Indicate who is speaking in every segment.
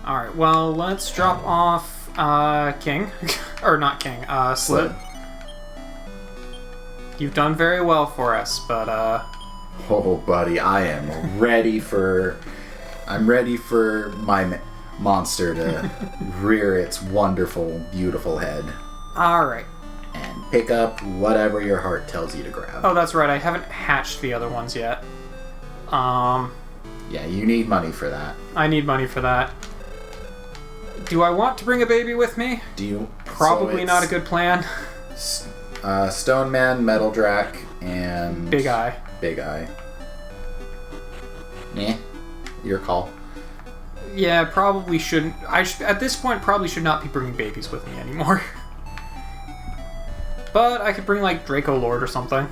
Speaker 1: Alright, well, let's drop off King. Or not King, Slid. You've done very well for us, but
Speaker 2: Oh, buddy, I'm ready for my monster to rear its wonderful, beautiful head.
Speaker 1: Alright.
Speaker 2: And pick up whatever your heart tells you to grab.
Speaker 1: Oh, that's right, I haven't hatched the other ones yet.
Speaker 2: Yeah, you need money for that.
Speaker 1: I need money for that. Do I want to bring a baby with me?
Speaker 2: Do you?
Speaker 1: Probably not a good plan.
Speaker 2: Stone Man, Metal Drac, and...
Speaker 1: Big Eye.
Speaker 2: Big Eye. Your call.
Speaker 1: Yeah, probably shouldn't. At this point, probably should not be bringing babies with me anymore. But I could bring, like, Draco Lord or something.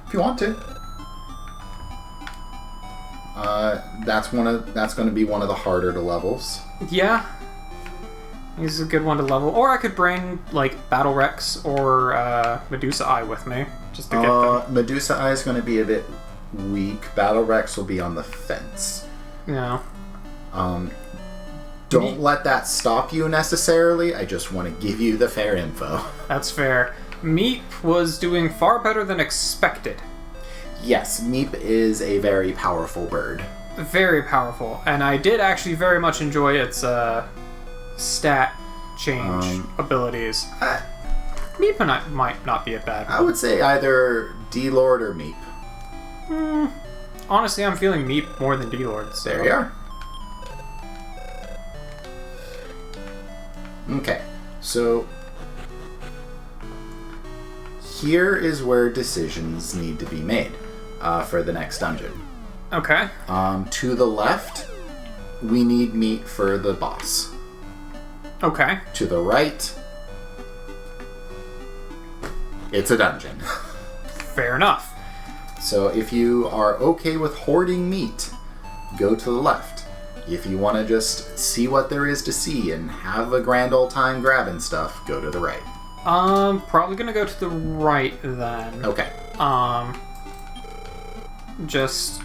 Speaker 2: If you want to. That's going to be one of the harder to levels.
Speaker 1: Yeah. He's a good one to level. Or I could bring, like, Battle Rex or Medusa Eye with me, just to get them.
Speaker 2: Medusa Eye is going to be a bit weak. Battle Rex will be on the fence.
Speaker 1: Yeah.
Speaker 2: Don't let that stop you necessarily. I just want to give you the fair info.
Speaker 1: That's fair. Meep was doing far better than expected.
Speaker 2: Yes, Meep is a very powerful bird.
Speaker 1: Very powerful. And I did actually very much enjoy its stat change abilities. Meep might not be a bad one.
Speaker 2: I would say either D-Lord or Meep.
Speaker 1: Honestly, I'm feeling Meep more than D-Lord. So.
Speaker 2: There you are. Okay, so here is where decisions need to be made for the next dungeon.
Speaker 1: Okay.
Speaker 2: To the left, we need meat for the boss.
Speaker 1: Okay.
Speaker 2: To the right, it's a dungeon.
Speaker 1: Fair enough.
Speaker 2: So if you are okay with hoarding meat, go to the left. If you want to just see what there is to see and have a grand old time grabbing stuff, go to the right.
Speaker 1: Probably gonna go to the right then.
Speaker 2: Okay.
Speaker 1: Just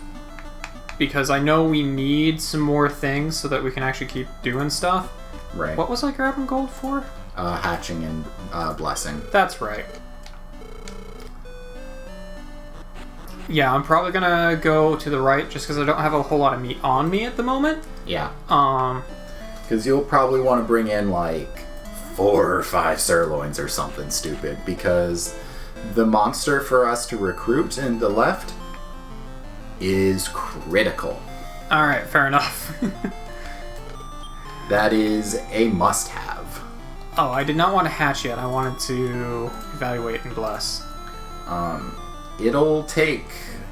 Speaker 1: because I know we need some more things so that we can actually keep doing stuff.
Speaker 2: Right.
Speaker 1: What was I grabbing gold for?
Speaker 2: Hatching and blessing.
Speaker 1: That's right. Yeah, I'm probably gonna go to the right just because I don't have a whole lot of meat on me at the moment.
Speaker 2: Yeah. Because you'll probably want to bring in like 4 or 5 sirloins or something stupid, because the monster for us to recruit in the left is critical.
Speaker 1: Alright, fair enough.
Speaker 2: That is a must-have.
Speaker 1: Oh, I did not want to hatch yet. I wanted to evaluate and bless.
Speaker 2: It'll take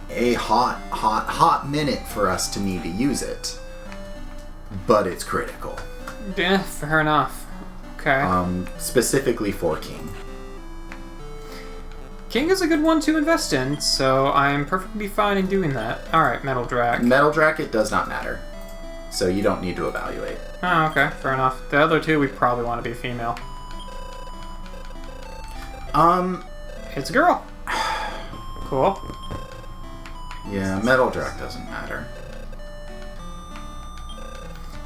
Speaker 2: a hot minute for us to need to use it, but it's critical.
Speaker 1: Yeah, fair enough. Okay.
Speaker 2: Specifically for King.
Speaker 1: King is a good one to invest in, so I'm perfectly fine in doing that. Alright, Metal Drac.
Speaker 2: Metal Drac, it does not matter. So you don't need to evaluate.
Speaker 1: Oh, okay, fair enough. The other two, we probably want to be female. It's a girl. Cool.
Speaker 2: Yeah, Metal Drac doesn't matter.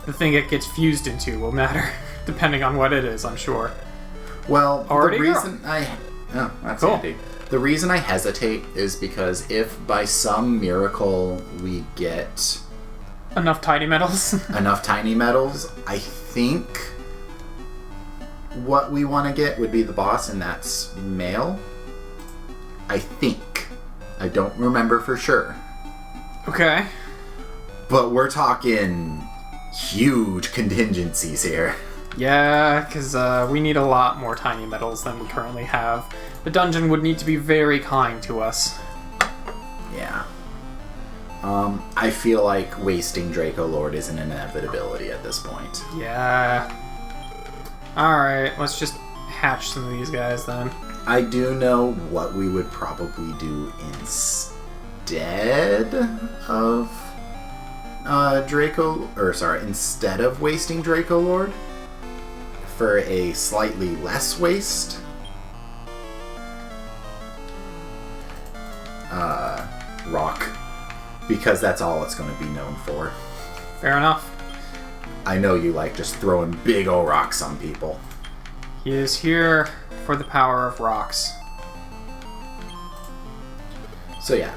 Speaker 1: The thing it gets fused into will matter, depending on what it is, I'm sure.
Speaker 2: Well,
Speaker 1: Already
Speaker 2: the reason Oh, that's
Speaker 1: cool.
Speaker 2: handy. The reason I hesitate is because if by some miracle we get
Speaker 1: Enough tiny metals.
Speaker 2: enough tiny metals, I think what we want to get would be the boss, and that's male. I think. I don't remember for sure.
Speaker 1: Okay.
Speaker 2: But we're talking huge contingencies here.
Speaker 1: Yeah, because we need a lot more tiny metals than we currently have. The dungeon would need to be very kind to us.
Speaker 2: Yeah. I feel like wasting Draco Lord is an inevitability at this point.
Speaker 1: Yeah. Alright, let's just hatch some of these guys then.
Speaker 2: I do know what we would probably do instead of instead of wasting Draco Lord, for a slightly less waste. Rock. Because that's all it's going to be known for.
Speaker 1: Fair enough.
Speaker 2: I know you like just throwing big ol' rocks on people.
Speaker 1: He is here for the power of rocks.
Speaker 2: So yeah,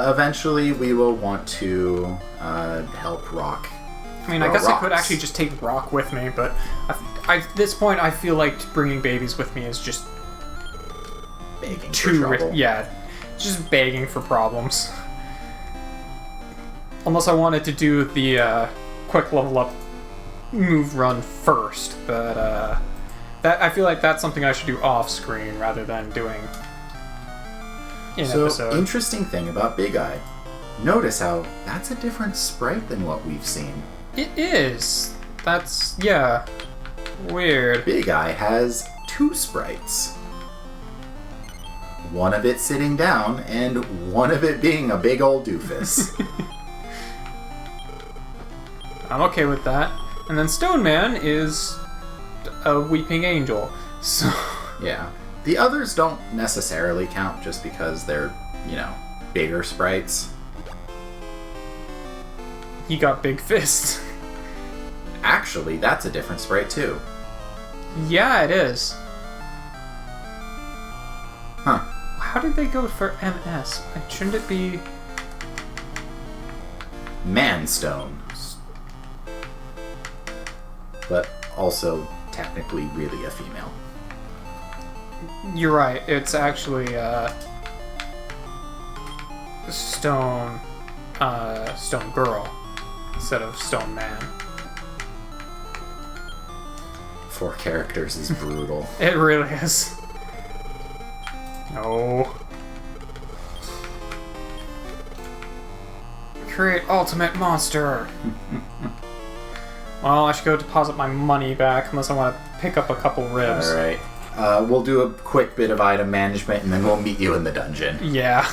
Speaker 2: eventually we will want to help Rock.
Speaker 1: I mean, I guess I could actually just take Rock with me, but at this point I feel like bringing babies with me is just
Speaker 2: begging for trouble.
Speaker 1: Yeah, just begging for problems. Unless I wanted to do the quick level up move run first, but that I feel like that's something I should do off screen rather than doing in episode.
Speaker 2: Interesting thing about Big Eye. Notice how that's a different sprite than what we've seen.
Speaker 1: It is. That's, yeah, weird.
Speaker 2: Big Eye has 2 sprites. One of it sitting down, and one of it being a big old doofus.
Speaker 1: I'm okay with that. And then Stone Man is a weeping angel. So
Speaker 2: yeah. The others don't necessarily count just because they're, bigger sprites.
Speaker 1: He got big fists.
Speaker 2: Actually, that's a different sprite too.
Speaker 1: Yeah, it is.
Speaker 2: Huh.
Speaker 1: How did they go for MS? Shouldn't it be
Speaker 2: Manstone? But also technically really a female.
Speaker 1: You're right. It's actually Stone Girl instead of Stone Man.
Speaker 2: 4 characters is brutal.
Speaker 1: It really is. No. Create ultimate monster. Well, I should go deposit my money back unless I want to pick up a couple ribs.
Speaker 2: Alright. We'll do a quick bit of item management and then we'll meet you in the dungeon.
Speaker 1: Yeah.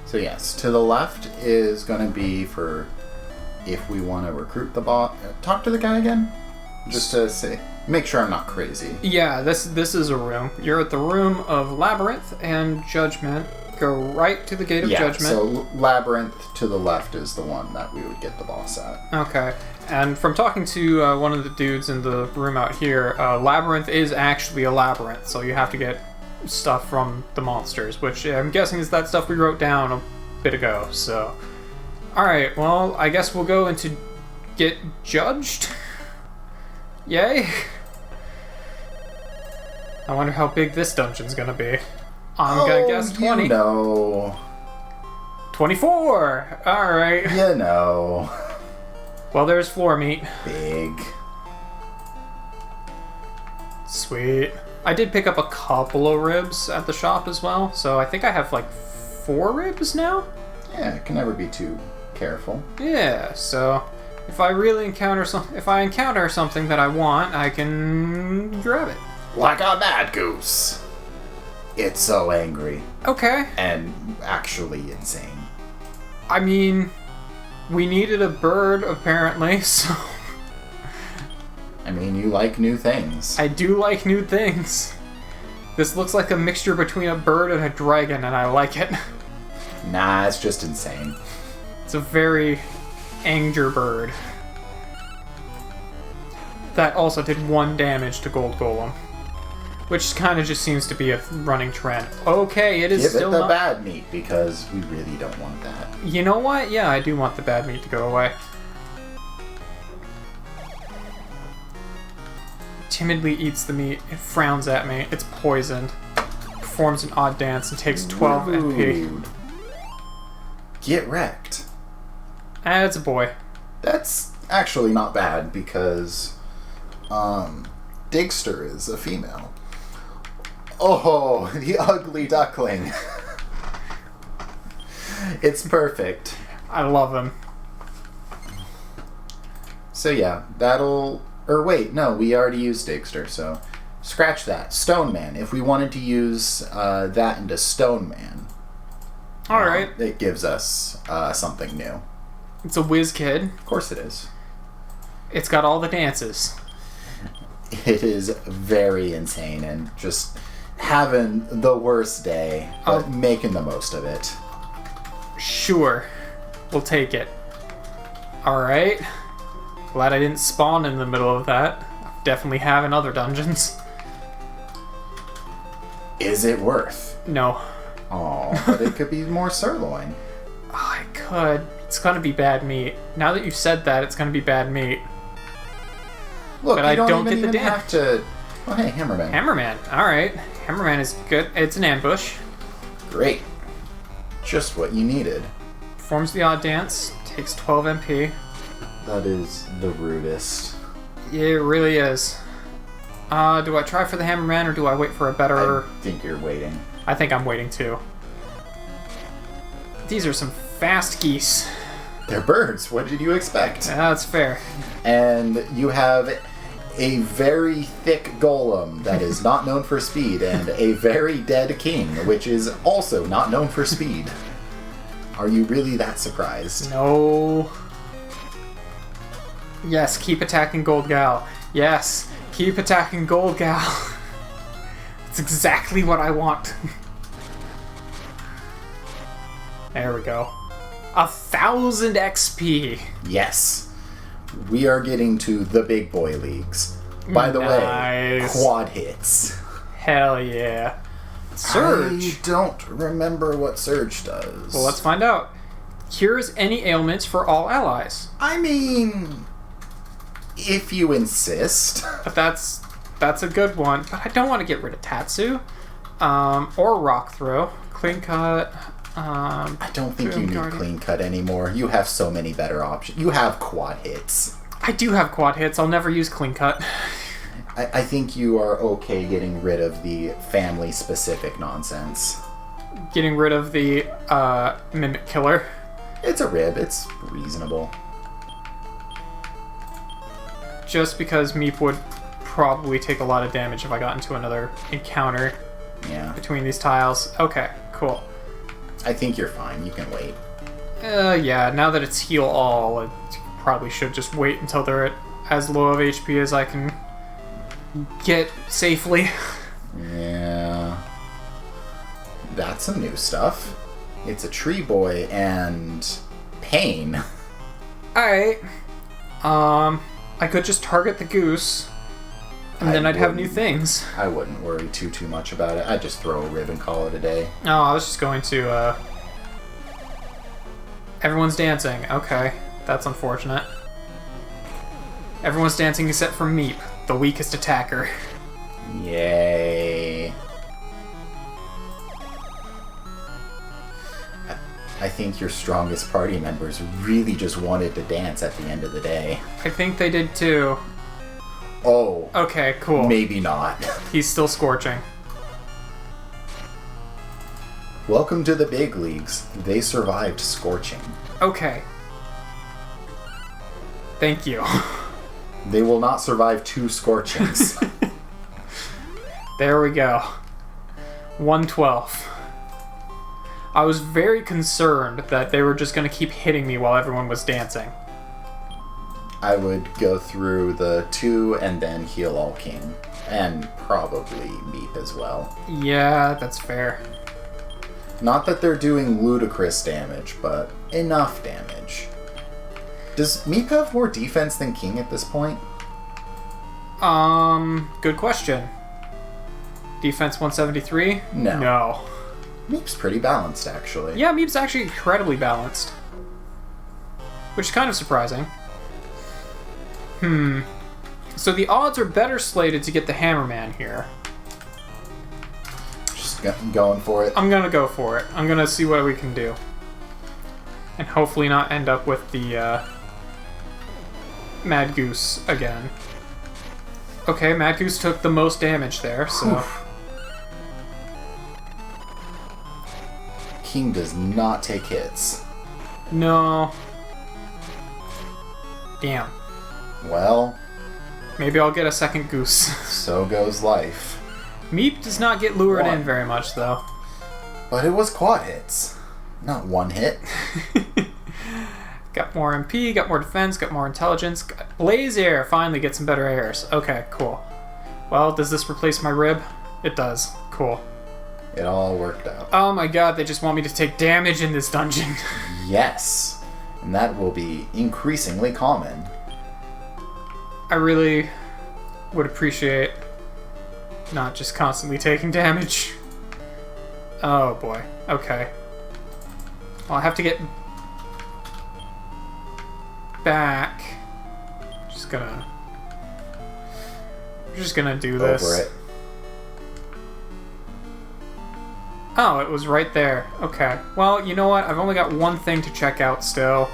Speaker 2: So yes, to the left is going to be for if we want to recruit the bot. Talk to the guy again? Just to say, make sure I'm not crazy.
Speaker 1: Yeah, this is a room. You're at the room of Labyrinth and Judgment. Go right to the gate of Judgment.
Speaker 2: So Labyrinth to the left is the one that we would get the boss at.
Speaker 1: Okay. And from talking to one of the dudes in the room out here, Labyrinth is actually a labyrinth, so you have to get stuff from the monsters, which I'm guessing is that stuff we wrote down a bit ago, so... Alright, well, I guess we'll go into get judged? Yay! I wonder how big this dungeon's gonna be. I'm gonna guess 20. 24! Alright. Well, there's floor meat.
Speaker 2: Big.
Speaker 1: Sweet. I did pick up a couple of ribs at the shop as well, so I think I have like 4 ribs now?
Speaker 2: Yeah, it can never be too careful.
Speaker 1: Yeah, so if I really encounter something that I want, I can grab it.
Speaker 2: Like a mad goose. It's so angry.
Speaker 1: Okay.
Speaker 2: And actually insane.
Speaker 1: I mean, we needed a bird, apparently, so...
Speaker 2: I mean, you like new things.
Speaker 1: I do like new things. This looks like a mixture between a bird and a dragon, and I like it.
Speaker 2: Nah, it's just insane.
Speaker 1: It's a very anger bird. That also did 1 damage to Gold Golem. Which kind of just seems to be a running trend. Okay, it is still
Speaker 2: Give it the bad meat, because we really don't want that.
Speaker 1: You know what? Yeah, I do want the bad meat to go away. Timidly eats the meat. It frowns at me. It's poisoned. Performs an odd dance and takes 12 MP.
Speaker 2: Get wrecked.
Speaker 1: Ah, it's a boy.
Speaker 2: That's actually not bad, because Digster is a female. Oh, the ugly duckling. It's perfect.
Speaker 1: I love him.
Speaker 2: So yeah, that'll... Or wait, no, we already used Digster, so... Scratch that. Stone Man. If we wanted to use that into Stone Man...
Speaker 1: Alright.
Speaker 2: It gives us something new.
Speaker 1: It's a whiz kid.
Speaker 2: Of course it is.
Speaker 1: It's got all the dances.
Speaker 2: It is very insane, and just... having the worst day, but making the most of it.
Speaker 1: Sure. We'll take it. Alright. Glad I didn't spawn in the middle of that. Definitely have in other dungeons.
Speaker 2: Is it worth?
Speaker 1: No.
Speaker 2: Oh, but it could be more sirloin.
Speaker 1: Oh, I could. It's gonna be bad meat. Now that you've said that, it's gonna be bad meat.
Speaker 2: Look,
Speaker 1: but
Speaker 2: you
Speaker 1: I don't
Speaker 2: even
Speaker 1: get the damage.
Speaker 2: have to... Oh, hey, Hammerman.
Speaker 1: Hammerman. Alright. Hammerman is good. It's an ambush.
Speaker 2: Great. Just what you needed.
Speaker 1: Performs the odd dance. Takes 12 MP.
Speaker 2: That is the rudest.
Speaker 1: Yeah, it really is. Do I try for the Hammerman or do I wait for a better...
Speaker 2: I think you're waiting.
Speaker 1: I think I'm waiting too. These are some fast geese.
Speaker 2: They're birds. What did you expect?
Speaker 1: That's fair.
Speaker 2: And you have a very thick golem that is not known for speed, and a very dead king, which is also not known for speed. Are you really that surprised?
Speaker 1: No. Yes, keep attacking Gold Gal. Yes, keep attacking Gold Gal. That's exactly what I want. There we go. 1,000 XP.
Speaker 2: Yes. We are getting to the big boy leagues. By the way, quad hits.
Speaker 1: Hell yeah. Surge.
Speaker 2: I don't remember what Surge does.
Speaker 1: Well, let's find out. Cures any ailments for all allies.
Speaker 2: I mean, if you insist.
Speaker 1: But that's a good one. But I don't want to get rid of Tatsu. Or Rock Throw. Clean Cut.
Speaker 2: I don't think you need Clean Cut anymore. You have so many better options. You have quad hits.
Speaker 1: I do have quad hits. I'll never use Clean Cut.
Speaker 2: I think you are okay getting rid of the family-specific nonsense.
Speaker 1: Getting rid of the Mimic Killer.
Speaker 2: It's a rib. It's reasonable.
Speaker 1: Just because Meep would probably take a lot of damage if I got into another encounter between these tiles. Okay, cool.
Speaker 2: I think you're fine. You can wait.
Speaker 1: Yeah, now that it's heal all, I probably should just wait until they're at as low of HP as I can get safely.
Speaker 2: Yeah. That's some new stuff. It's a tree boy and pain.
Speaker 1: Alright. I could just target the goose, and then I'd have new things.
Speaker 2: I wouldn't worry too much about it. I'd just throw a rib and call it a day.
Speaker 1: Oh, I was just going to, Everyone's dancing. Okay. That's unfortunate. Everyone's dancing except for Meep, the weakest attacker.
Speaker 2: Yay. I think your strongest party members really just wanted to dance at the end of the day.
Speaker 1: I think they did too.
Speaker 2: Oh.
Speaker 1: Okay, cool.
Speaker 2: Maybe not.
Speaker 1: He's still scorching.
Speaker 2: Welcome to the big leagues. They survived scorching.
Speaker 1: Okay. Thank you.
Speaker 2: They will not survive 2 scorchings.
Speaker 1: There we go. 112. I was very concerned that they were just going to keep hitting me while everyone was dancing.
Speaker 2: I would go through the 2 and then heal all king. And probably Meep as well.
Speaker 1: Yeah, that's fair.
Speaker 2: Not that they're doing ludicrous damage, but enough damage. Does Meep have more defense than king at this point?
Speaker 1: Good question. Defense 173?
Speaker 2: No.
Speaker 1: No.
Speaker 2: Meep's pretty balanced, actually.
Speaker 1: Yeah, Meep's actually incredibly balanced. Which is kind of surprising. So the odds are better slated to get the Hammerman here.
Speaker 2: Just going for it?
Speaker 1: I'm gonna go for it. I'm gonna see what we can do. And hopefully not end up with the, Mad Goose again. Okay, Mad Goose took the most damage there, so...
Speaker 2: Oof. King does not take hits.
Speaker 1: No. Damn.
Speaker 2: Well...
Speaker 1: Maybe I'll get a second goose.
Speaker 2: So goes life.
Speaker 1: Meep does not get lured in very much, though.
Speaker 2: But it was quad hits. Not one hit.
Speaker 1: Got more MP, got more defense, got more intelligence. Got Blaze Air, finally get some better airs. Okay, cool. Well, does this replace my rib? It does. Cool.
Speaker 2: It all worked out.
Speaker 1: Oh my god, they just want me to take damage in this dungeon.
Speaker 2: Yes. And that will be increasingly common.
Speaker 1: I really would appreciate not just constantly taking damage. Oh boy. Okay. Well, I have to get back. I'm just gonna do this.
Speaker 2: Over it.
Speaker 1: Oh, it was right there. Okay. Well, you know what? I've only got one thing to check out still.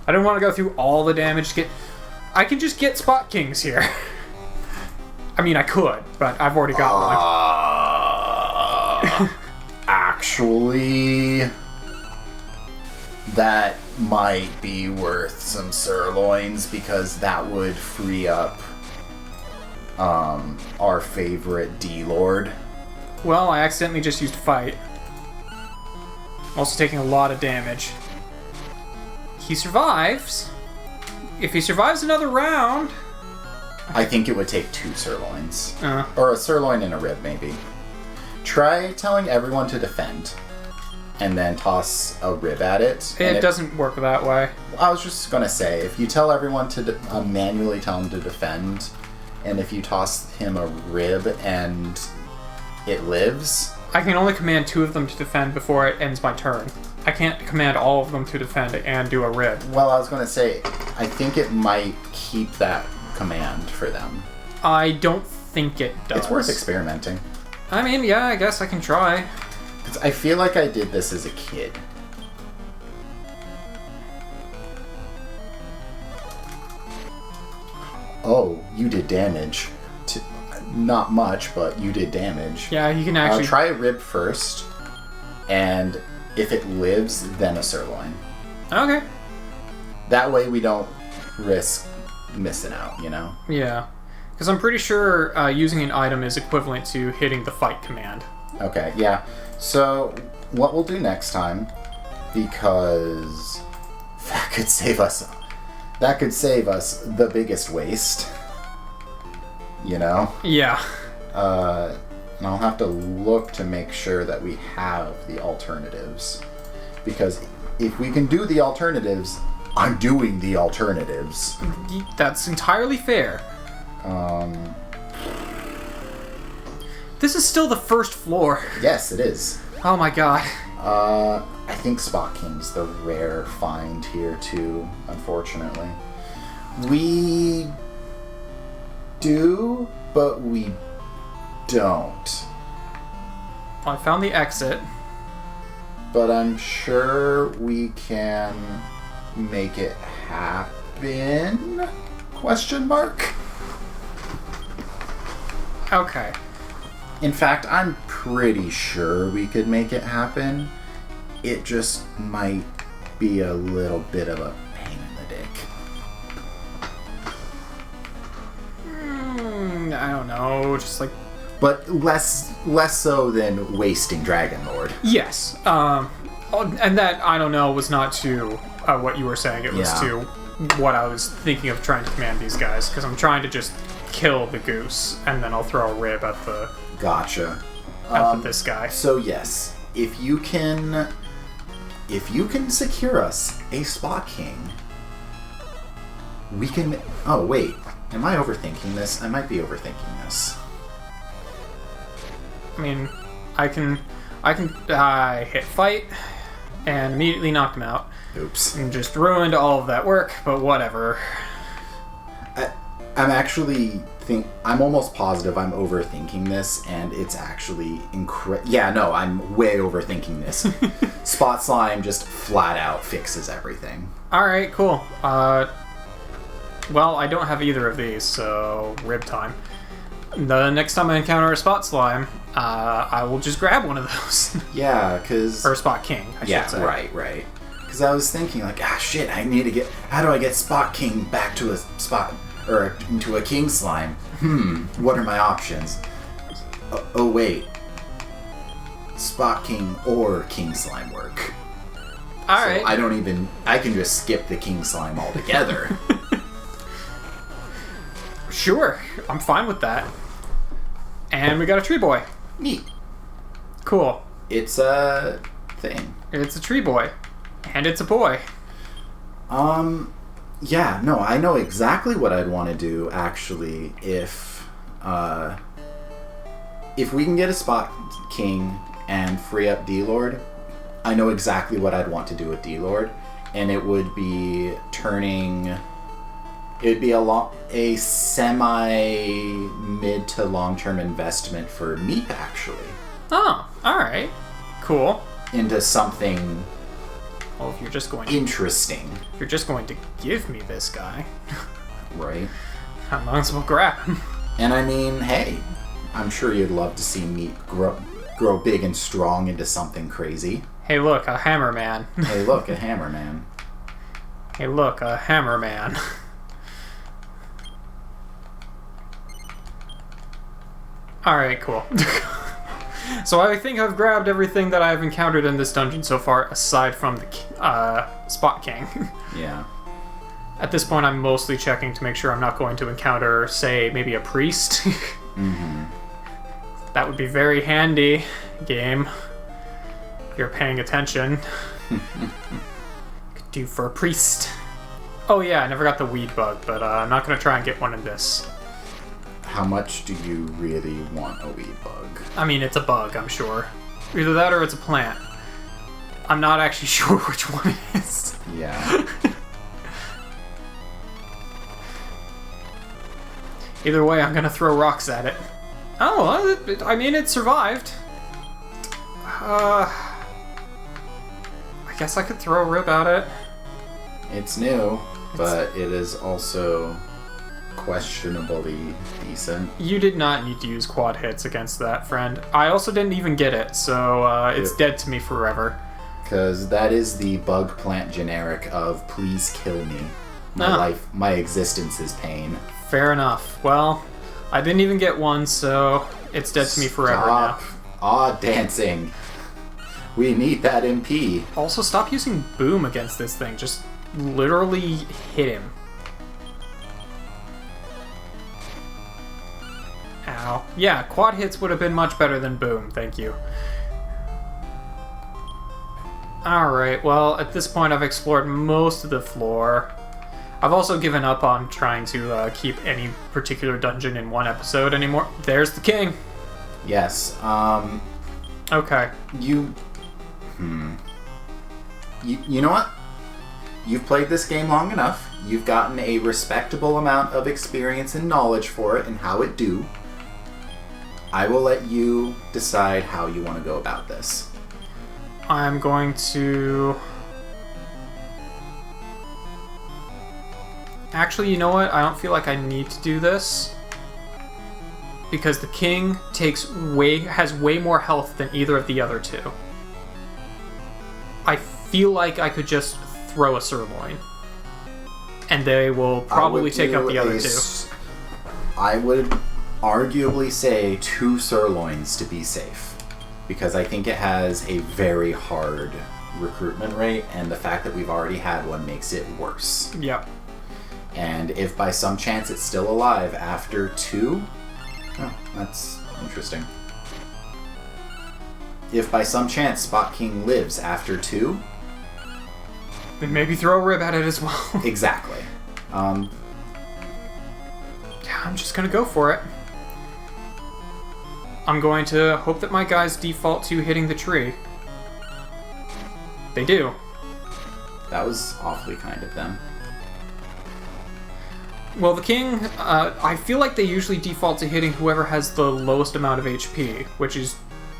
Speaker 1: I don't want to go through all the damage to get... I can just get Spot Kings here. I mean, I could, but I've already got one.
Speaker 2: Actually, that might be worth some sirloins because that would free up our favorite D-Lord.
Speaker 1: Well, I accidentally just used Fight. I'm also taking a lot of damage. He survives. If he survives another round...
Speaker 2: I think it would take 2 sirloins. Or a sirloin and a rib, maybe. Try telling everyone to defend. And then toss a rib at it.
Speaker 1: It doesn't work that way.
Speaker 2: I was just going to say, if you tell everyone to manually tell him to defend, and if you toss him a rib and it lives...
Speaker 1: I can only command 2 of them to defend before it ends my turn. I can't command all of them to defend and do a rib.
Speaker 2: Well, I was going to say, I think it might keep that command for them.
Speaker 1: I don't think it does.
Speaker 2: It's worth experimenting.
Speaker 1: I mean, yeah, I guess I can try.
Speaker 2: 'Cause I feel like I did this as a kid. Oh, you did damage. Not much, but you did damage.
Speaker 1: Yeah, you can actually...
Speaker 2: Try a rib first, and if it lives, then a sirloin.
Speaker 1: Okay.
Speaker 2: That way we don't risk missing out, you know?
Speaker 1: Yeah. Because I'm pretty sure using an item is equivalent to hitting the fight command.
Speaker 2: Okay, yeah. So, what we'll do next time, because that could save us the biggest waste. You know?
Speaker 1: Yeah.
Speaker 2: And I'll have to look to make sure that we have the alternatives. Because if we can do the alternatives, I'm doing the alternatives.
Speaker 1: That's entirely fair. This is still the first floor.
Speaker 2: Yes, it is.
Speaker 1: Oh my god.
Speaker 2: I think Spot King's the rare find here too, unfortunately. We do, but we don't.
Speaker 1: I found the exit.
Speaker 2: But I'm sure we can make it happen? Question mark?
Speaker 1: Okay.
Speaker 2: In fact, I'm pretty sure we could make it happen. It just might be a little bit of a pain in the dick.
Speaker 1: I don't know, just like...
Speaker 2: But less so than wasting Dragon Lord.
Speaker 1: Yes. And that, I don't know, was not to what you were saying. It was to what I was thinking of trying to command these guys. Because I'm trying to just kill the goose, and then I'll throw a rib at the...
Speaker 2: Gotcha.
Speaker 1: At this guy.
Speaker 2: So yes, if you can secure us a Spot King, we can... Oh, wait. Am I overthinking this? I might be overthinking this.
Speaker 1: I mean, I can hit fight and immediately knock him out.
Speaker 2: Oops.
Speaker 1: And just ruined all of that work, but whatever.
Speaker 2: I'm almost positive I'm overthinking this, and it's actually Yeah, no, I'm way overthinking this. Spot Slime just flat out fixes everything.
Speaker 1: Alright, cool. Well, I don't have either of these, so rib time. The next time I encounter a Spot Slime, I will just grab one of those.
Speaker 2: Yeah, because...
Speaker 1: Or Spot King, I should say.
Speaker 2: Yeah, right. Because I was thinking, like, shit, I need to get... How do I get Spot King back to a Spot... Or into a King Slime? What are my options? Oh, wait. Spot King or King Slime work.
Speaker 1: Alright.
Speaker 2: So I can just skip the King Slime altogether.
Speaker 1: Sure, I'm fine with that. And we got a tree boy.
Speaker 2: Neat.
Speaker 1: Cool.
Speaker 2: It's a thing.
Speaker 1: It's a tree boy. And it's a boy.
Speaker 2: Yeah, no, I know exactly what I'd want to do, actually, if we can get a Spot King and free up D-Lord, I know exactly what I'd want to do with D-Lord, and it would be a semi-mid to long-term investment for Meep, actually.
Speaker 1: Oh, alright. Cool.
Speaker 2: Into something...
Speaker 1: Well, if you're just going
Speaker 2: interesting.
Speaker 1: If you're just going to give me this guy...
Speaker 2: Right.
Speaker 1: I might as well grab him.
Speaker 2: And I mean, hey, I'm sure you'd love to see Meep grow big and strong into something crazy.
Speaker 1: Hey, look, a hammer man.
Speaker 2: Hey, look, a hammer man.
Speaker 1: Hey, look, a hammer man. Alright, cool. So I think I've grabbed everything that I've encountered in this dungeon so far, aside from the Spot King.
Speaker 2: Yeah.
Speaker 1: At this point, I'm mostly checking to make sure I'm not going to encounter, say, maybe a priest.
Speaker 2: Mm-hmm.
Speaker 1: That would be very handy, game. If you're paying attention. Could do for a priest. Oh yeah, I never got the weed bug, but I'm not going to try and get one in this.
Speaker 2: How much do you really want a weed bug?
Speaker 1: I mean, it's a bug, I'm sure. Either that or it's a plant. I'm not actually sure which one it is.
Speaker 2: Yeah.
Speaker 1: Either way, I'm gonna throw rocks at it. Oh, I mean, it survived. I guess I could throw a rib at it.
Speaker 2: It's new, but it is also questionably decent.
Speaker 1: You did not need to use quad hits against that, friend. I also didn't even get it, so it's dead to me forever.
Speaker 2: Because that is the bug plant generic of please kill me. My existence is pain.
Speaker 1: Fair enough. Well, I didn't even get one, so it's dead to me forever now.
Speaker 2: Stop dancing. We need that MP.
Speaker 1: Also, stop using boom against this thing. Just literally hit him. Ow. Yeah, quad hits would have been much better than boom, thank you. Alright, well, at this point I've explored most of the floor. I've also given up on trying to keep any particular dungeon in one episode anymore. There's the king!
Speaker 2: Yes,
Speaker 1: Okay.
Speaker 2: You know what? You've played this game long enough. You've gotten a respectable amount of experience and knowledge for it and how it do. I will let you decide how you want to go about this.
Speaker 1: I'm going to... Actually, you know what? I don't feel like I need to do this. Because the king has way more health than either of the other two. I feel like I could just throw a sirloin. And they will probably take out the other two.
Speaker 2: I would arguably say 2 sirloins to be safe. Because I think it has a very hard recruitment rate, and the fact that we've already had one makes it worse.
Speaker 1: Yep.
Speaker 2: And if by some chance it's still alive after 2... Oh, that's interesting. If by some chance Spot King lives after 2...
Speaker 1: Then maybe throw a rib at it as well.
Speaker 2: Exactly.
Speaker 1: Yeah, I'm just gonna go for it. I'm going to hope that my guys default to hitting the tree. They do.
Speaker 2: That was awfully kind of them.
Speaker 1: Well, the king, I feel like they usually default to hitting whoever has the lowest amount of HP, which is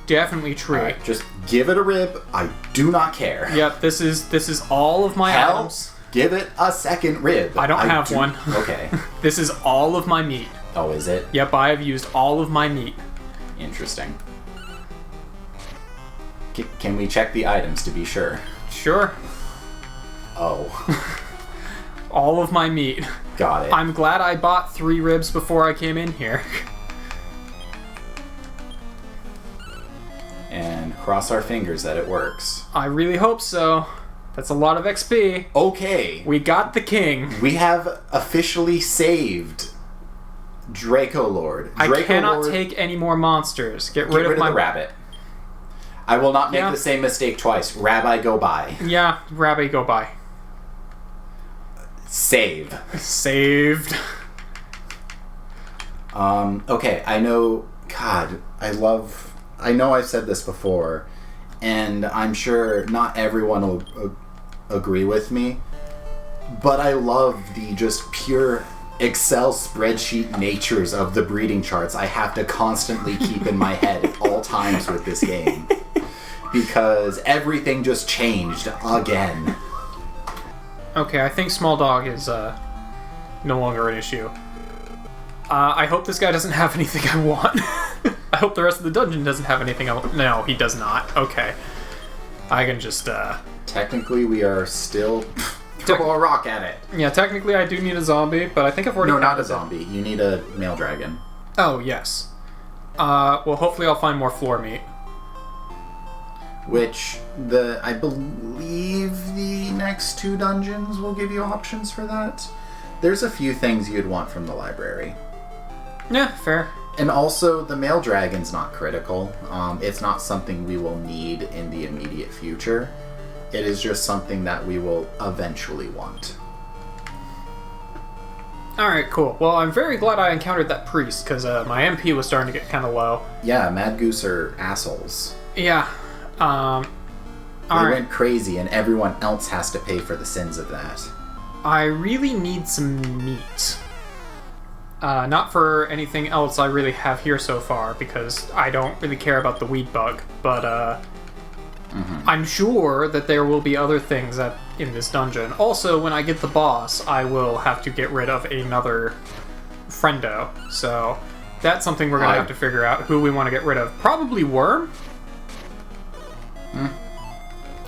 Speaker 1: definitely true.
Speaker 2: Alright, just give it a rib. I do not care.
Speaker 1: Yep, this is all of my items.
Speaker 2: Give it a second rib.
Speaker 1: I don't have one.
Speaker 2: Okay.
Speaker 1: This is all of my meat.
Speaker 2: Oh, is it?
Speaker 1: Yep, I have used all of my meat.
Speaker 2: Interesting. Can we check the items to be sure?
Speaker 1: Sure.
Speaker 2: Oh.
Speaker 1: All of my meat.
Speaker 2: Got it.
Speaker 1: I'm glad I bought 3 ribs before I came in here.
Speaker 2: And cross our fingers that it works.
Speaker 1: I really hope so. That's a lot of XP.
Speaker 2: Okay.
Speaker 1: We got the king.
Speaker 2: We have officially saved Draco Lord.
Speaker 1: I cannot take any more monsters. Get rid of my
Speaker 2: the rabbit. I will not make the same mistake twice. Rabbi, go by.
Speaker 1: Yeah, Rabbi, go by.
Speaker 2: Save.
Speaker 1: Saved.
Speaker 2: Okay, I know... God, I know I've said this before, and I'm sure not everyone will agree with me, but I love the just pure Excel spreadsheet natures of the breeding charts I have to constantly keep in my head at all times with this game. Because everything just changed again.
Speaker 1: Okay, I think small dog is no longer an issue. I hope this guy doesn't have anything I want. I hope the rest of the dungeon doesn't have anything I want. No, he does not. Okay. I can just...
Speaker 2: Technically, we are still... throw a rock at it.
Speaker 1: Yeah, technically I do need a zombie, but I think I've already...
Speaker 2: No, not a zombie. You need a male dragon.
Speaker 1: Oh, yes. Well, hopefully I'll find more floor meat.
Speaker 2: Which, I believe the next 2 dungeons will give you options for that. There's a few things you'd want from the library.
Speaker 1: Yeah, fair.
Speaker 2: And also, the male dragon's not critical. It's not something we will need in the immediate future. It is just something that we will eventually want.
Speaker 1: Alright, cool. Well, I'm very glad I encountered that priest, because my MP was starting to get kind of low.
Speaker 2: Yeah, Mad Goose are assholes.
Speaker 1: Yeah.
Speaker 2: They went crazy, and everyone else has to pay for the sins of that.
Speaker 1: I really need some meat. Not for anything else I really have here so far, because I don't really care about the weed bug, but I'm sure that there will be other things in this dungeon. Also, when I get the boss, I will have to get rid of another friendo, so that's something we're going to have to figure out, who we want to get rid of. Probably Worm?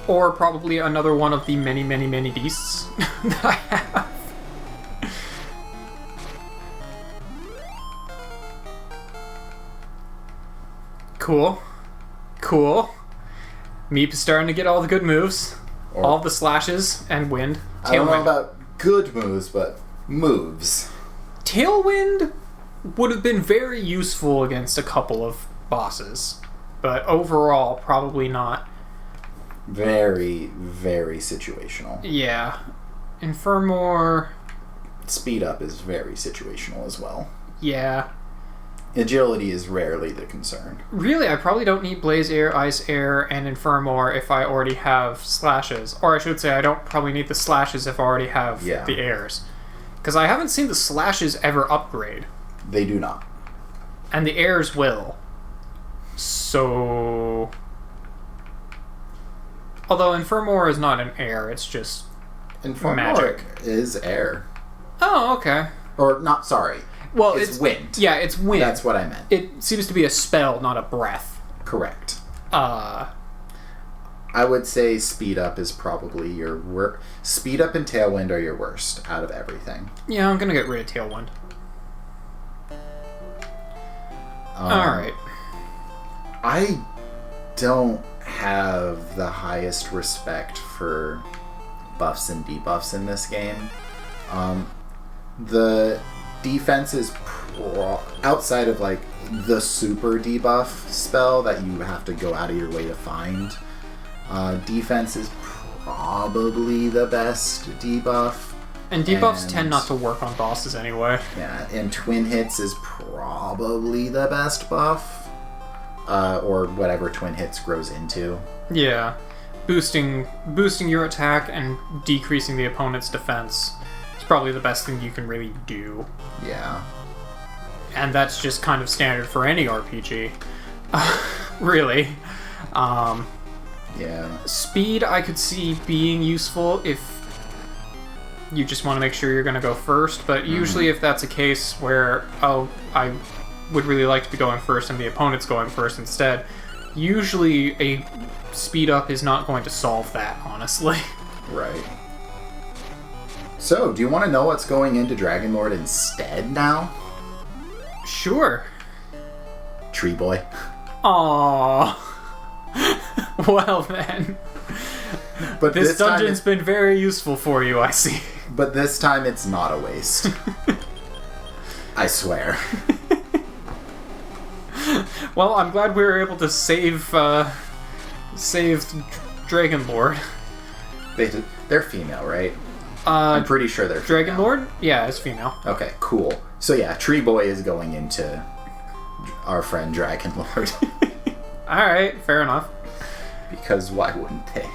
Speaker 1: Or probably another one of the many, many, many beasts that I have. Cool. Cool. Meep is starting to get all the good moves. All the slashes and wind.
Speaker 2: I don't know about good moves, but moves.
Speaker 1: Tailwind would have been very useful against a couple of bosses. But overall, probably not.
Speaker 2: Very, very situational.
Speaker 1: Yeah. Infirmore...
Speaker 2: Speed up is very situational as well.
Speaker 1: Yeah.
Speaker 2: Agility is rarely the concern.
Speaker 1: Really, I probably don't need Blaze Air, Ice Air, and Infirmore if I already have slashes. Or I should say, I don't probably need the slashes if I already have the airs. Because I haven't seen the slashes ever upgrade.
Speaker 2: They do not.
Speaker 1: And the airs will. So... Although Infirmore is not an air, it's just magic.
Speaker 2: Is air.
Speaker 1: Oh, okay.
Speaker 2: Or, not, sorry.
Speaker 1: Well,
Speaker 2: it's wind.
Speaker 1: Yeah, it's wind.
Speaker 2: That's what I meant.
Speaker 1: It seems to be a spell, not a breath.
Speaker 2: Correct.
Speaker 1: I
Speaker 2: would say speed up is probably your worst. Speed up and tailwind are your worst out of everything.
Speaker 1: Yeah, I'm gonna get rid of tailwind. Alright.
Speaker 2: I don't have the highest respect for buffs and debuffs in this game. The defense is outside of like the super debuff spell that you have to go out of your way to find. Defense is probably the best debuff.
Speaker 1: And debuffs tend not to work on bosses anyway.
Speaker 2: Yeah, and twin hits is probably the best buff. Or whatever twin hits grows into.
Speaker 1: Yeah. Boosting your attack and decreasing the opponent's defense is probably the best thing you can really do.
Speaker 2: Yeah.
Speaker 1: And that's just kind of standard for any RPG. Really.
Speaker 2: Yeah.
Speaker 1: Speed I could see being useful if you just want to make sure you're going to go first, but usually if that's a case where, I would really like to be going first and the opponent's going first instead, usually a speed up is not going to solve that, honestly.
Speaker 2: Right. So, do you want to know what's going into Dragon Lord instead now?
Speaker 1: Sure.
Speaker 2: Tree Boy.
Speaker 1: Aww. Well then.
Speaker 2: But
Speaker 1: this dungeon's been very useful for you, I see.
Speaker 2: But this time it's not a waste. I swear.
Speaker 1: Well, I'm glad we were able to save Dragon Lord.
Speaker 2: They're female, right? I'm pretty sure they're
Speaker 1: Dragon
Speaker 2: female.
Speaker 1: Lord? Yeah, it's female.
Speaker 2: Okay, cool. So yeah, Tree Boy is going into our friend Dragon Lord.
Speaker 1: Alright, fair enough.
Speaker 2: Because why wouldn't they?